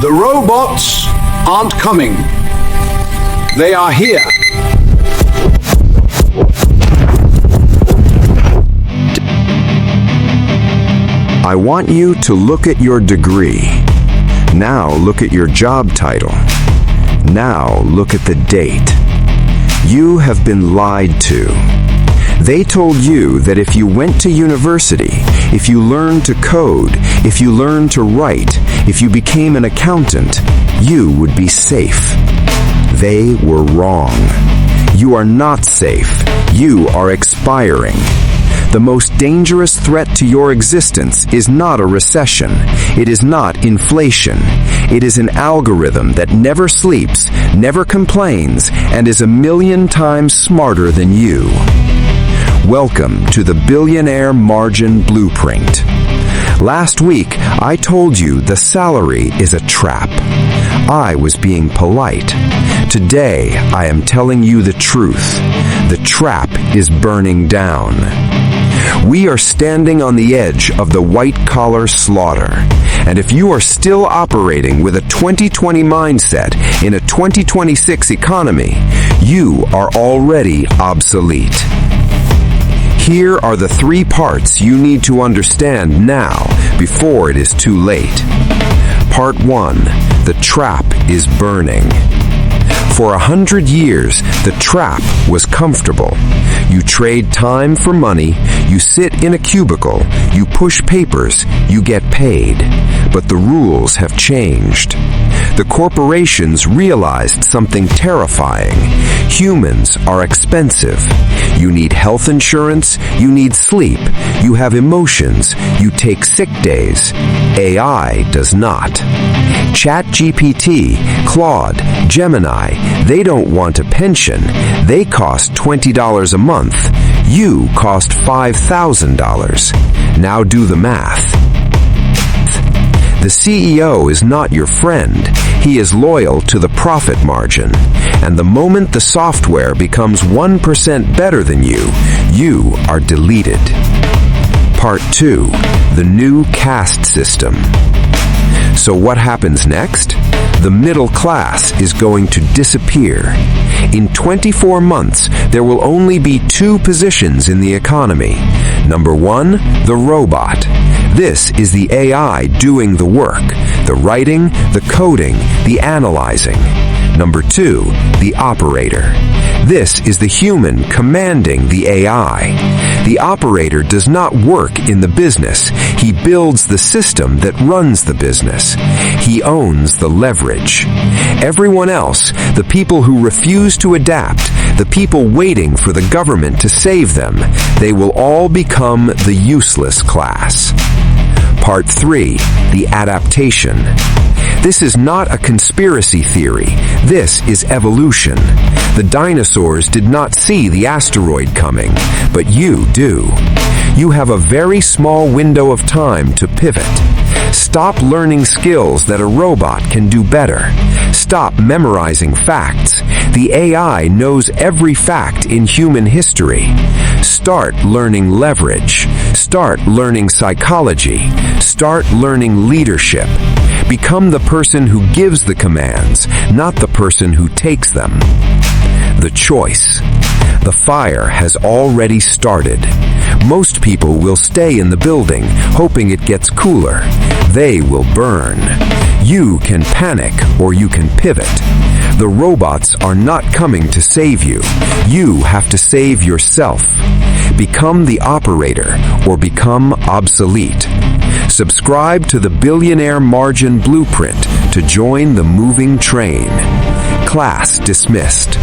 The robots aren't coming. They are here. I want you to look at your degree. Now look at your job title. Now look at the date. You have been lied to. They told you that if you went to university, if you learned to code, if you learned to write, if you became an accountant, you would be safe. They were wrong. You are not safe. You are expiring. The most dangerous threat to your existence is not a recession. It is not inflation. It is an algorithm that never sleeps, never complains, and is 1,000,000 times smarter than you. Welcome to the Billionaire Margin Blueprint. Last week, I told you the salary is a trap. I was being polite. Today, I am telling you the truth. The trap is burning down. We are standing on the edge of the white-collar slaughter. And if you are still operating with a 2020 mindset in a 2026 economy, you are already obsolete. Here are the 3 parts you need to understand now before it is too late. Part 1. The trap is burning. For 100 years, the trap was comfortable. You trade time for money, you sit in a cubicle, you push papers, you get paid. But the rules have changed. The corporations realized something terrifying. Humans are expensive. You need health insurance, you need sleep, you have emotions, you take sick days. AI does not. ChatGPT, Claude, Gemini, they don't want a pension. They cost $20 a month. You cost $5,000. Now do the math. The CEO is not your friend. He is loyal to the profit margin. And the moment the software becomes 1% better than you, you are deleted. Part 2. The new caste system. So what happens next? The middle class is going to disappear. In 24 months, there will only be 2 positions in the economy. Number 1, the robot. This is the AI doing the work, the writing, the coding, the analyzing. Number 2, the operator. This is the human commanding the AI. The operator does not work in the business. He builds the system that runs the business. He owns the leverage. Everyone else, the people who refuse to adapt, the people waiting for the government to save them, they will all become the useless class. Part 3. The adaptation. This is not a conspiracy theory. This is evolution. The dinosaurs did not see the asteroid coming, but you do. You have a very small window of time to pivot. Stop learning skills that a robot can do better. Stop memorizing facts. The AI knows every fact in human history. Start learning leverage. Start learning psychology. Start learning leadership. Become the person who gives the commands, not the person who takes them. The choice. The fire has already started. Most people will stay in the building, hoping it gets cooler. They will burn. You can panic or you can pivot. The robots are not coming to save you. You have to save yourself. Become the operator or become obsolete. Subscribe to the Billionaire Margin Blueprint to join the moving train. Class dismissed.